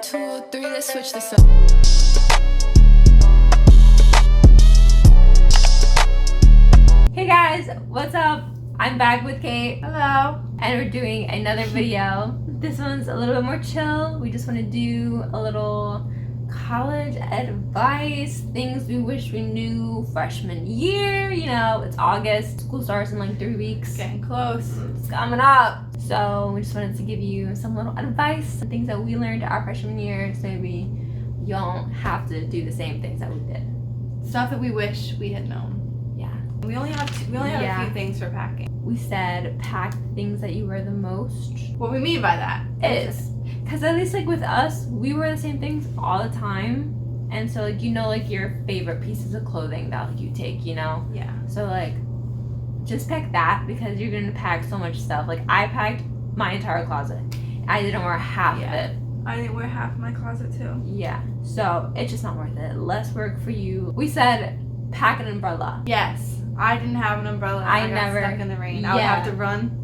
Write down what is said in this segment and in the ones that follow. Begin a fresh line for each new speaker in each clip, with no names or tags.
2, 3, let's switch this up.
Hey guys, what's up? I'm back with Kate.
Hello.
And we're doing another video. This one's a little bit more chill. We just want to do a little college advice, things we wish we knew freshman year. You know, it's August. School starts in like 3 weeks.
Getting close.
It's coming up. So we just wanted to give you some little advice, some things that we learned our freshman year, so maybe you don't have to do the same things that we did.
Stuff that we wish we had known.
Yeah.
We only have a few things for packing.
We said pack the things that you wear the most.
What we mean by that
is because at least like with us, we wear the same things all the time, and so like you know like your favorite pieces of clothing that like you take, you know.
Yeah.
So like just pack that because you're gonna pack so much stuff. Like I packed my entire closet. I didn't wear half of it.
I didn't wear half of my closet too.
Yeah. So it's just not worth it. Less work for you. We said pack an umbrella.
Yes. I didn't have an umbrella. I got
never
stuck in the rain. I would have to run.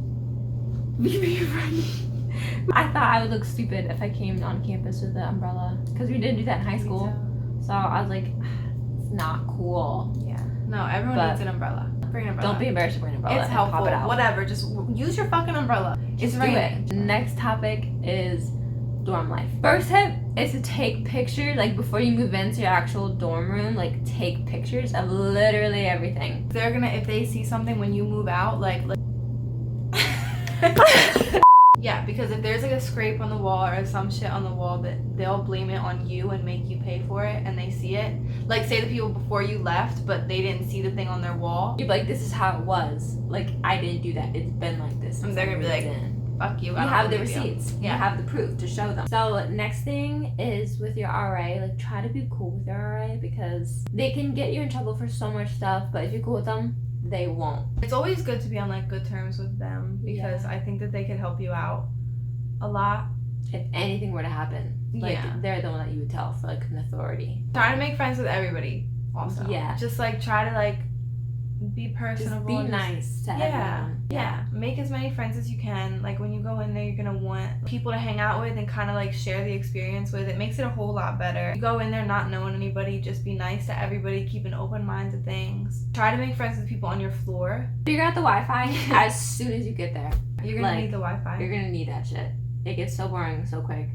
I thought I would look stupid if I came on campus with the umbrella because we didn't do that in high school. So I was like, it's not cool.
Yeah. No, everyone needs an umbrella. Bring an umbrella.
Don't be embarrassed to bring an umbrella.
It's helpful.
Pop it out.
Whatever. Just use your fucking umbrella.
Just do it. Next topic is dorm life. First tip is to take pictures, like before you move into your actual dorm room, like take pictures of literally everything.
If they see something when you move out, like yeah, because if there's like a scrape on the wall or some shit on the wall, that they'll blame it on you and make you pay for it, and they see it. Like say the people before you left, but they didn't see the thing on their wall.
You're like, this is how it was. Like I didn't do that. It's been like this.
And they're gonna be like, fuck you.
You have the receipts. You have the proof to show them. So next thing is with your RA, like try to be cool with your RA because they can get you in trouble for so much stuff, but if you're cool with them, they won't.
It's always good to be on like good terms with them because I think that they could help you out a lot.
If anything were to happen, like they're the one that you would tell for like an authority.
Try to make friends with everybody also. Yeah. Just like try to like be personable.
Just be nice to everyone.
Yeah. Make as many friends as you can. Like when you go in there, you're gonna want people to hang out with and kind of like share the experience with. It makes it a whole lot better. You go in there not knowing anybody, just be nice to everybody, keep an open mind to things. Try to make friends with people on your floor.
Figure out the Wi-Fi as soon as you get there.
You're gonna need the Wi-Fi.
You're gonna need that shit. It gets so boring so quick.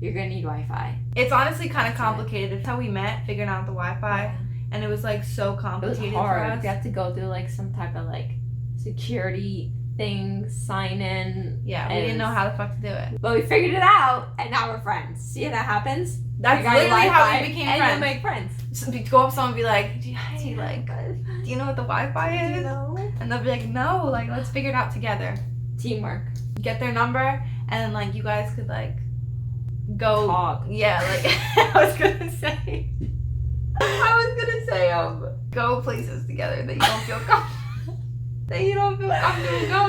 You're gonna need Wi-Fi.
It's honestly kind of complicated. It's how we met, figuring out the Wi-Fi. Yeah. And it was like so complicated.
It was hard.
For us.
You have to go through like some type of like security thing, sign in.
Yeah, we didn't know how the fuck to do it.
But we figured it out, and now we're friends. See how that happens?
That's literally how we became friends.
And make friends.
So we go up to someone and be like, do you know what the Wi-Fi is?
Do you know?
And they'll be like, no, like let's figure it out together.
Teamwork.
Get their number, and then like you guys could like go
talk.
Yeah, like I was gonna say, go places together that you don't feel comfortable. Going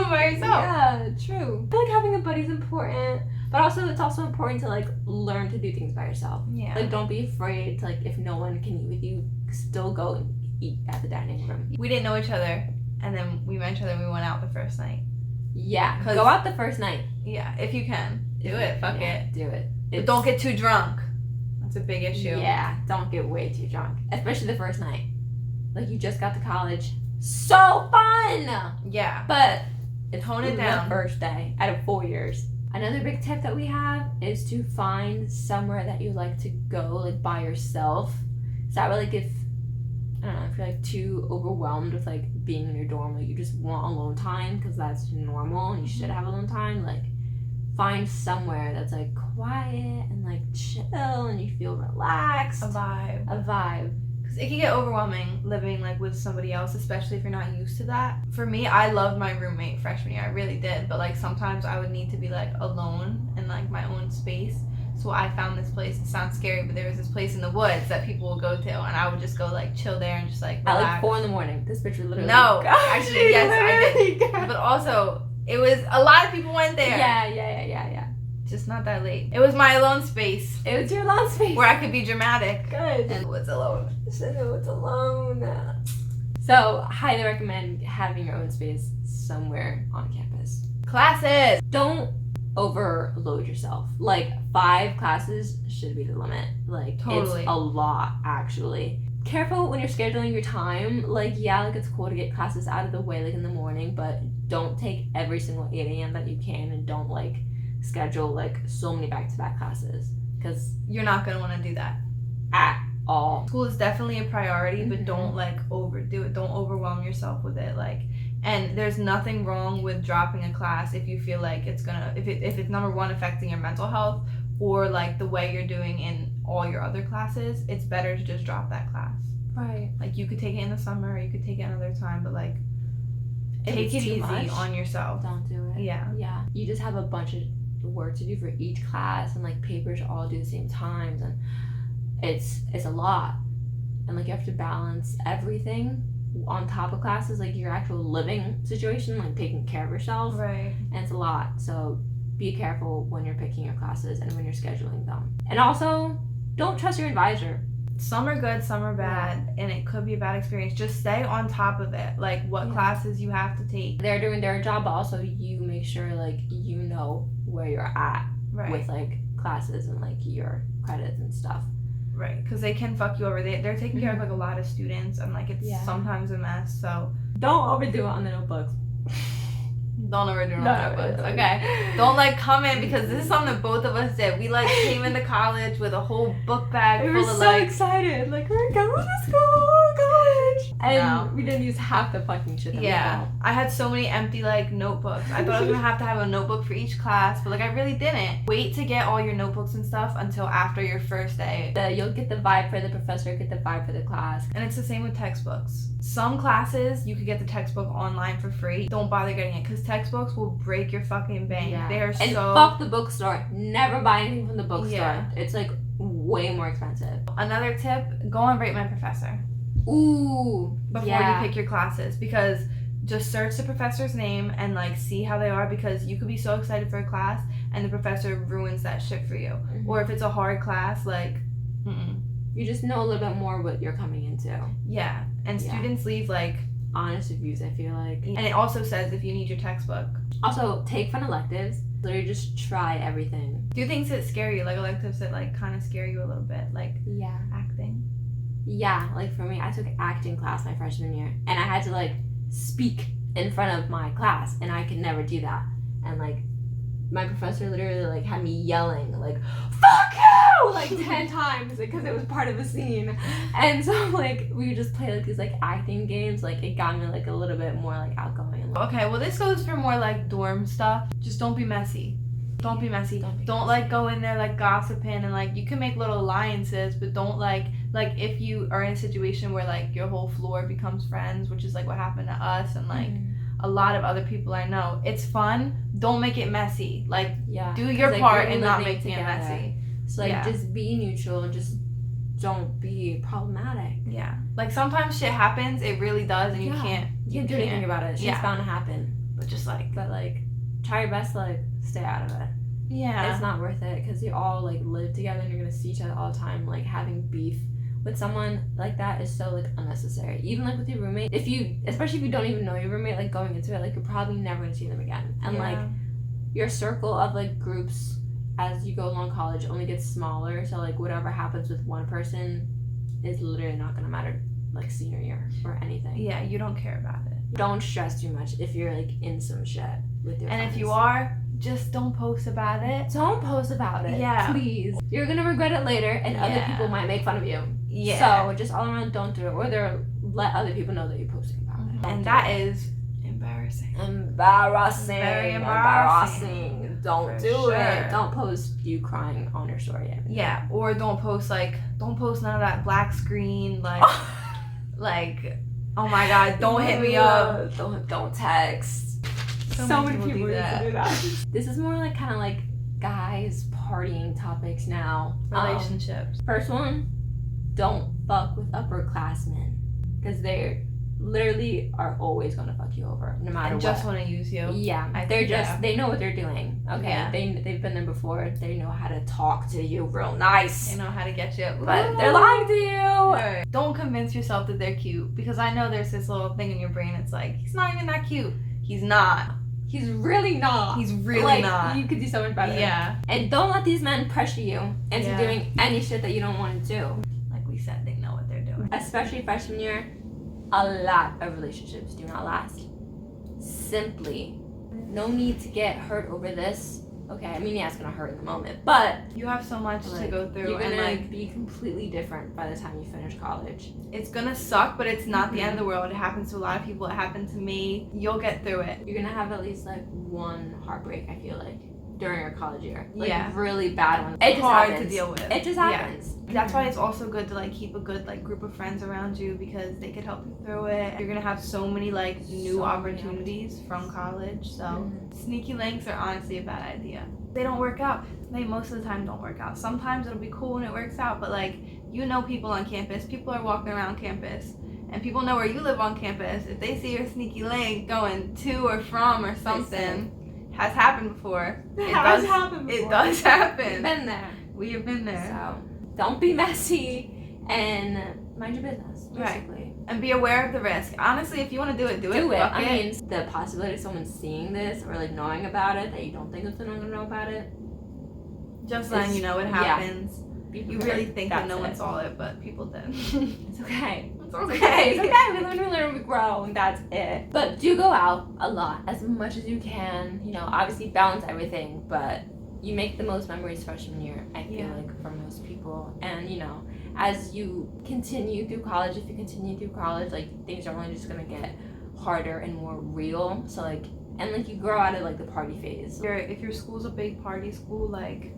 by yourself.
Yeah, true. I feel like having a buddy is important, but also it's also important to like learn to do things by yourself.
Yeah.
Like don't be afraid to like if no one can eat with you, still go and eat at the dining room.
We didn't know each other, and then we met each other and we went out the first night.
Yeah, go out the first night.
Yeah, if you can. Do it. Fuck it.
Do it.
But don't get too drunk. That's a big issue.
Yeah, don't get way too drunk. Especially the first night. Like you just got to college. So fun!
Yeah.
But
tone it down.
The first day out of 4 years. Another big tip that we have is to find somewhere that you like to go like by yourself. So that way like if you're like too overwhelmed with like being in your dorm, like you just want alone time because that's normal and you should have alone time, like find somewhere that's like quiet and like chill and you feel relaxed.
A vibe. Because it can get overwhelming living like with somebody else, especially if you're not used to that. For me, I loved my roommate freshman year. I really did. But like sometimes I would need to be like alone in like my own space. So I found this place. It sounds scary, but there was this place in the woods that people would go to, and I would just go like chill there and just like relax.
At like 4 a.m. This bitch would literally
actually yes I did. But also it was a lot of people went there.
Yeah.
Just not that late. It was my alone space.
It was your alone space
where I could be dramatic.
Good.
And was alone.
So highly recommend having your own space somewhere on campus.
Classes.
Don't overload yourself. Like 5 classes should be the limit. Like,
Totally.
it's a lot, actually. Careful when you're scheduling your time. Like, yeah, like, it's cool to get classes out of the way, like, in the morning, but don't take every single 8 a.m. that you can, and don't, like, schedule, like, so many back-to-back classes. Because
You're not going to want to do that.
at all.
School is definitely a priority, but
Mhm.
don't, like, overdo it. Don't overwhelm yourself with it. Like, and there's nothing wrong with dropping a class if you feel like it's gonna, if it's number one, affecting your mental health, or like the way you're doing in all your other classes. It's better to just drop that class.
Right.
Like, you could take it in the summer, or you could take it another time, but like,
If
take
it's
it
too
easy
much,
on yourself.
don't do it.
Yeah.
Yeah. You just have a bunch of work to do for each class, and like papers all due the same times, and it's a lot. And like, you have to balance everything on top of classes, like your actual living situation, like taking care of yourself.
Right.
And it's a lot. So be careful when you're picking your classes and when you're scheduling them. And also, don't trust your advisor.
Some are good, some are bad, and it could be a bad experience. Just stay on top of it, like what
Yeah.
classes you have to take.
They're doing their job, but also you make sure like you know where you're at
Right.
with like classes and like your credits and stuff.
Right, because they can fuck you over. They're taking care of like a lot of students, and like it's
Yeah.
sometimes a mess. So
Don't overdo it on the notebooks.
don't overdo it on
No,
notebooks.
no.
Okay, don't like come in, because this is something that both of us did. We like came into college with a whole book bag
We were
full of
so
like.
excited, like we're going to school, college, and
No.
we didn't use half the fucking shit that we
Yeah,
bought.
I had so many empty like notebooks. I thought I was gonna have to have a notebook for each class, but like I really didn't. Wait to get all your notebooks and stuff until after your first day.
You'll get the vibe for the professor, get the vibe for the class.
And it's the same with textbooks. Some classes you could get the textbook online for free. Don't bother getting it, because textbooks will break your fucking bank.
Yeah.
They are
And
so.
fuck the bookstore. Never buy anything from the bookstore.
Yeah.
It's like way more expensive.
Another tip: go and rate my professor
Ooh.
before
yeah.
you pick your classes, because just search the professor's name and like see how they are, because you could be so excited for a class and the professor ruins that shit for you.
Mhm.
Or if it's a hard class, like,
You just know a little bit more what you're coming into.
yeah. And
Yeah.
students leave like,
Honest reviews, I feel like.
and it also says if you need your textbook.
Also, take fun electives. Literally just try everything.
Do things that scare you, like electives that like kind of scare you a little bit, like
Yeah.
acting.
Yeah, like for me, I took acting class my freshman year, and I had to like speak in front of my class, and I could never do that. And like, my professor literally like had me yelling like "fuck you" like 10 times because it was part of a scene. And so like we would just play like these like acting games. Like, it got me like a little bit more like outgoing. And, like,
Okay, well this goes for more like dorm stuff. Just don't be messy. Don't be messy. Don't like go in there like gossiping, and like you can make little alliances, but don't like if you are in a situation where like your whole floor becomes friends, which is like what happened to us and like a lot of other people I know. It's fun. Don't make it messy. Like,
yeah,
do your
'cause, like,
part
you're
and not
living
making it
together.
messy.
So like,
Yeah.
just be neutral and just don't be problematic.
Yeah. Like sometimes shit happens, it really does, and you
Yeah.
can't
You can't do anything about it. Shit's
Yeah.
bound to happen.
but just like
But like, try your best to like stay out of it.
yeah.
It's not worth it, because you all like live together and you're gonna see each other all the time. Like, having beef with someone like that is so like unnecessary. Even like with your roommate, especially if you don't even know your roommate, like going into it, like you're probably never gonna see them again. And like, your circle of like groups as you go along college only gets smaller. So like, whatever happens with one person is literally not gonna matter like senior year or anything.
Yeah, you don't care about it.
Don't stress too much if you're like in some shit with your
And
friends.
if you are, just don't post about it.
Don't post about it.
Yeah.
Please. You're gonna regret it later, and other
Yeah.
people might make fun of you.
Yeah.
So just all around, don't do it. Or let other people know that you're posting about it. Don't
And
do
that
it.
is embarrassing.
Embarrassing.
Very
Embarrassing. Don't
For
do
sure.
it. Don't post you crying on your story.
Yeah, or don't post none of that black screen, like like, oh my god, don't hit me up.
Don't text. So many people
do that.
do that. This is more like kind of like guys partying topics now.
Relationships.
First one, don't fuck with upperclassmen, because they literally are always gonna fuck you over, no matter
And
what.
just want to use you.
Yeah, they know what they're doing. Okay,
Yeah.
they've been there before. They know how to talk to you real nice.
They know how to get you.
But they're lying to you.
Right. Don't convince yourself that they're cute, because I know there's this little thing in your brain. It's like, he's not even that cute. He's not.
He's really not.
He's really
like,
not.
You could do so much better.
Yeah.
And don't let these men pressure you into doing any shit that you don't want to do.
Like we said, they know what they're doing.
Especially freshman year, a lot of relationships do not last. Simply, no need to get hurt over this. Okay, I mean, yeah, it's gonna hurt in the moment, but
you have so much to go through,
you're gonna
and like
be completely different by the time you finish college.
It's gonna suck, but it's not the end of the world. It happens to a lot of people. It happened to me. You'll get through it.
You're gonna have at least like one heartbreak, I feel like, during your college year. Like,
yeah,
really bad one.
It's hard to deal with.
It just happens.
Yeah. That's why it's also good to like keep a good like group of friends around you, because they could help you through it. You're gonna have so many like new opportunities from college. So sneaky links are honestly a bad idea. They don't work out. They most of the time don't work out. Sometimes it'll be cool when it works out, but like, you know, people on campus, people are walking around campus, and people know where you live on campus. If they see your sneaky link going to or from or something, has happened before. It does happen. We've
been there.
We have been there.
So don't be messy and mind your business, basically.
Right. And be aware of the risk. Honestly, if you want to do it, do it.
I mean, the possibility of someone seeing this or like knowing about it that you don't think is going to know about it.
Just letting you know it happens.
Yeah.
You really think that no one saw it, but people did.
It's okay.
It's okay.
It's okay. We learn, we grow, and that's it. But do go out a lot, as much as you can. You know, obviously balance everything, but you make the most memories freshman year, I feel like, for most people. And, you know, as you continue through college, if you continue through college, like, things are only just gonna get harder and more real. So, like, and, like, you grow out of, like, the party phase.
If your school's a big party school, like,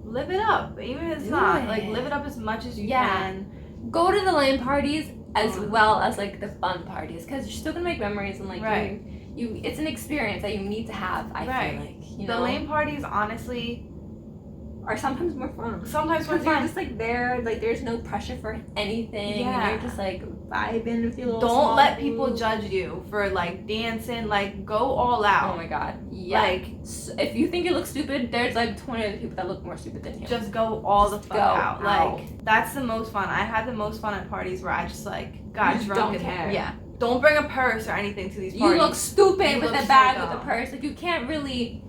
live it up. Even if it's not. Like, live it up as much as you can.
Go to the lame parties as well as, like, the fun parties, because you're still gonna make memories, and, like, you it's an experience that you need to have, I feel like. You know?
The lame parties, honestly,
are sometimes more fun.
Sometimes more
Because you're
fun.
just like there, like there's no pressure for anything.
Yeah.
And you're just like vibing with your little
Don't let people judge you for like dancing. Like, go all out.
Oh my god. Yeah. Like, if you think you look stupid, there's like 20 other people that look more stupid than you.
Just go all the fuck out. Like, that's the most fun. I had the most fun at parties where I just like got drunk.
Don't care.
Yeah. Don't bring a purse or anything to these parties.
You look stupid with a bag with a purse. Like, you can't really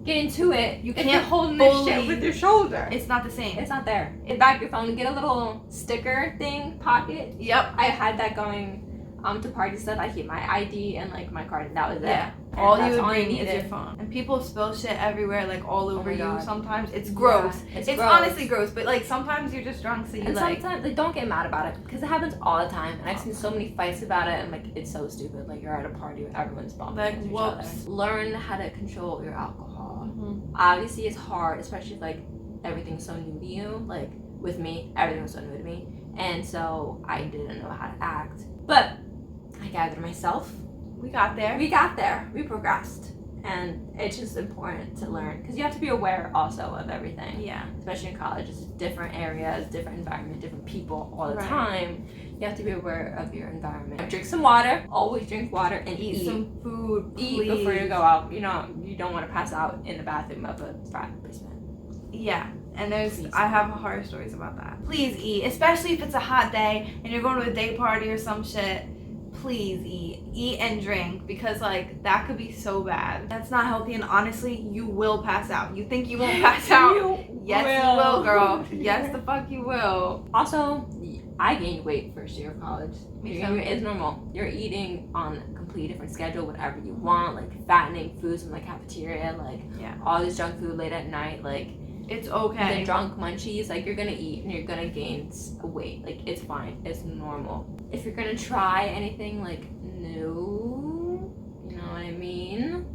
get into it. You can't hold this shit with your shoulder.
It's not the same.
It's not there. Back your phone, get a little sticker thing, pocket.
Yep.
I had that going to party stuff. I keep my ID and like my card, and that was it.
All you would bring is your phone. And people spill shit everywhere, like all over you sometimes. It's gross. It's gross. Honestly gross, but like sometimes you're just drunk, so you like...
sometimes, like, don't get mad about it, because it happens all the time. And I've seen so many fights about it, and like, it's so stupid. Like, you're at a party where everyone's bumping into each other. Learn how to control your alcohol. Obviously, it's hard, especially if like everything's so new to you. Like, with me, everything was so new to me. And so I didn't know how to act. But I gathered myself.
We got there.
We progressed. And it's just important to learn, because you have to be aware also of everything. Yeah. Especially in college, it's different areas, different environment, different people all the time. You have to be aware of your environment. Drink some water. Always drink water, and eat
some food.
Eat before you go out. You know, you don't want to pass out in the bathroom of a frat basement. Yeah.
And I have horror stories about that. Please eat, especially if it's a hot day and you're going to a day party or some shit. Please eat and drink, because like that could be so bad. That's not healthy, and honestly, you will pass out. You think you won't pass out? Yes, you will, girl. Yes, the fuck you will.
Also, I gained weight first year of college. It's normal. You're eating on a completely different schedule, whatever you want, like fattening foods from the cafeteria, like all this junk food late at night, like.
It's okay.
The drunk munchies, like, you're gonna eat and you're gonna gain weight. Like, it's fine. It's normal. If you're gonna try anything, like, new, you know what I mean?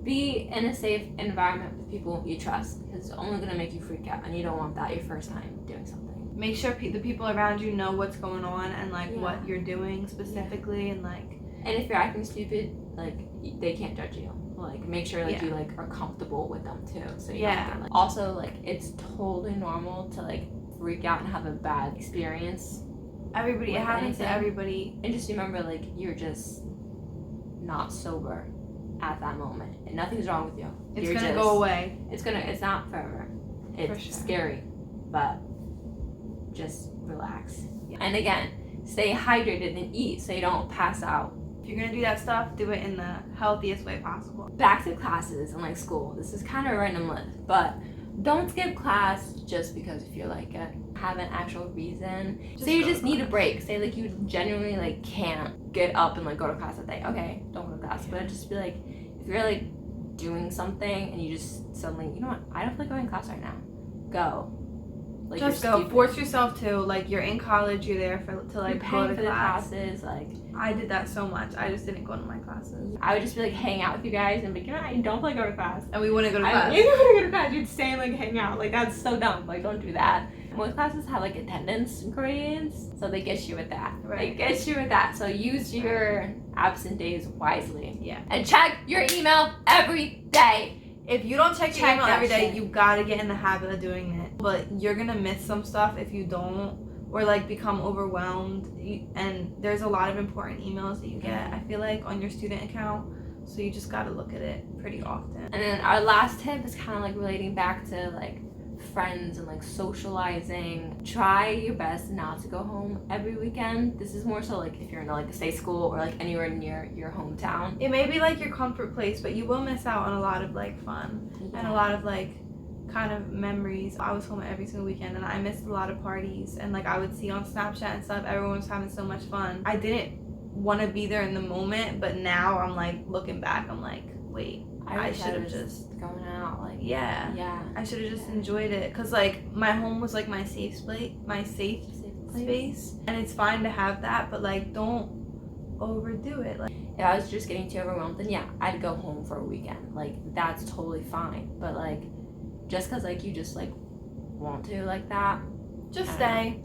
Be in a safe environment with people you trust, because it's only gonna make you freak out, and you don't want that your first time doing something.
Make sure the people around you know what's going on and, like, what you're doing specifically, and, like...
And if you're acting stupid, like, they can't judge you. Like, make sure like you like are comfortable with them too. So also, like, it's totally normal to like freak out and have a bad experience.
It happens to everybody.
And just remember, like, you're just not sober at that moment, and nothing's wrong with you.
It's gonna go away.
It's not forever. It's scary, but just relax. And again, stay hydrated and eat so you don't pass out
If you're gonna do that stuff, do it in the healthiest way possible.
Back to classes and like school. This is kind of a random list, but don't skip class just because you feel like it. Have an actual reason. Say you just need a break. Say like you genuinely like can't get up and like go to class that day. Okay, don't go to class. But just be like, if you're like doing something and you just suddenly, you know what, I don't feel like going to class right now. Go. Like,
just go. Force yourself to. Like, you're in college, you're there to like go to
the
class.
classes. Like,
I did that so much. I just didn't go to my classes.
I would just be like hang out with you guys and be like, you know, I don't like go to class.
And we wouldn't go to class.
You wouldn't go to class. You'd stay and like hang out. Like, that's so dumb. Like, don't do that. Most classes have like attendance grades, so they get you with that.
Right.
They get you with that. So use your absent days wisely.
Yeah.
And check your email every day.
If you don't check your email
that
every day,
shit.
you gotta get in the habit of doing it. But you're gonna miss some stuff if you don't, or like become overwhelmed. And there's a lot of important emails that you get, I feel like, on your student account. So you just gotta look at it pretty often.
And then our last tip is kind of like relating back to like friends and like socializing. Try your best not to go home every weekend. This is more so like if you're in like a state school or like anywhere near your hometown.
It may be like your comfort place, but you will miss out on a lot of like fun and a lot of like kind of memories. I was home every single weekend and I missed a lot of parties, and like I would see on Snapchat and stuff, everyone was having so much fun. I didn't want to be there in the moment, but now I'm like looking back, I'm like, wait, I should have just
going out. Like,
yeah, I should have just enjoyed it, because like my home was like my safe space, and it's fine to have that, but like don't overdo it. Like,
if I was just getting too overwhelmed, then yeah, I'd go home for a weekend. Like, that's totally fine. But like, just because like you just like want to like that,
just stay,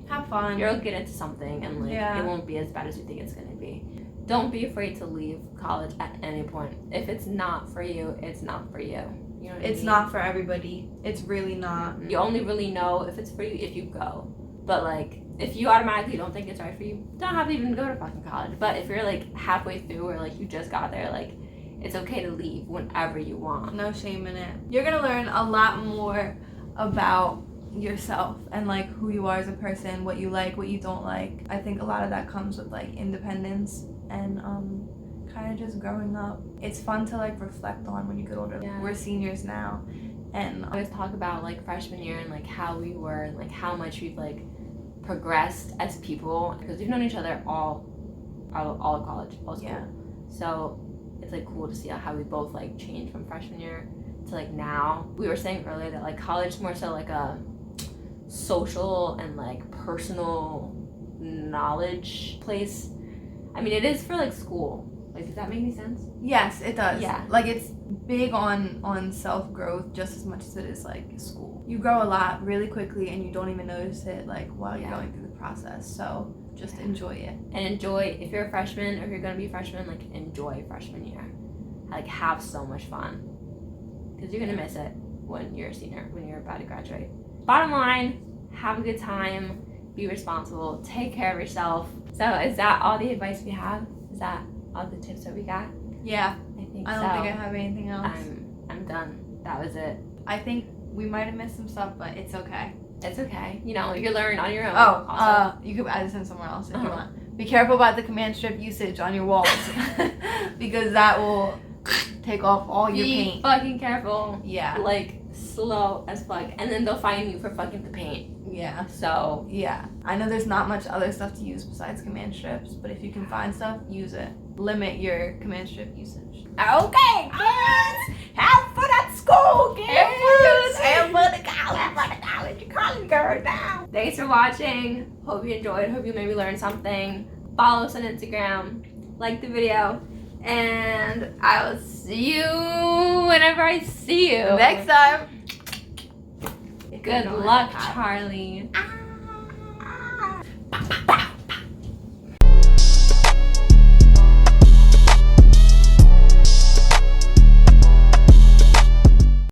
have fun.
You'll get into something and like it won't be as bad as you think it's gonna be. Don't be afraid to leave college at any point. If it's not for you, it's not for you. You know what
it's
I mean?
not for everybody. It's really not.
You only really know if it's for you if you go. But like, if you automatically don't think it's right for you, don't have to even go to fucking college. But if you're like halfway through or like you just got there, like, it's okay to leave whenever you want.
No shame in it. You're gonna learn a lot more about yourself and like who you are as a person, what you like, what you don't like. I think a lot of that comes with like independence and kind of just growing up. It's fun to like reflect on when you get older.
Yeah.
We're seniors now, and
I always talk about like freshman year and like how we were and like how much we've like progressed as people, because we've known each other all college, all school.
Yeah.
So it's like cool to see how we both like changed from freshman year to like now. We were saying earlier that like college is more so like a social and like personal knowledge place. I mean, it is for like school. Like, does that make any sense?
Yes, it does.
Yeah.
Like, it's big on self-growth just as much as it is like school. You grow a lot really quickly and you don't even notice it like while you're going through the process. So just enjoy it.
And enjoy, if you're a freshman or if you're gonna be a freshman, like enjoy freshman year. Like, have so much fun, because you're gonna miss it when you're a senior, when you're about to graduate. Bottom line, have a good time, be responsible, take care of yourself. So is that all the advice we have? Is that all the tips that we got?
Yeah.
I think
I don't think I have anything else.
I'm done. That was it.
I think we might have missed some stuff, but it's okay.
It's okay. You know, you learn on your own.
Oh, you could add this in somewhere else if you want. Be careful about the command strip usage on your walls, because that will take off all your paint.
Be fucking careful.
Yeah.
Like, slow as fuck. And then they'll fine you for fucking the paint.
Yeah.
So.
Yeah. I know there's not much other stuff to use besides command strips, but if you can find stuff, use it. Limit your command strip usage.
Okay, kids. Have fun at school, kids. Have fun at college. Have fun at college. You're college girl now. Thanks for watching. Hope you enjoyed. Hope you maybe learned something. Follow us on Instagram. Like the video. And I will see you whenever I see you.
Next time.
Good luck, Charlie.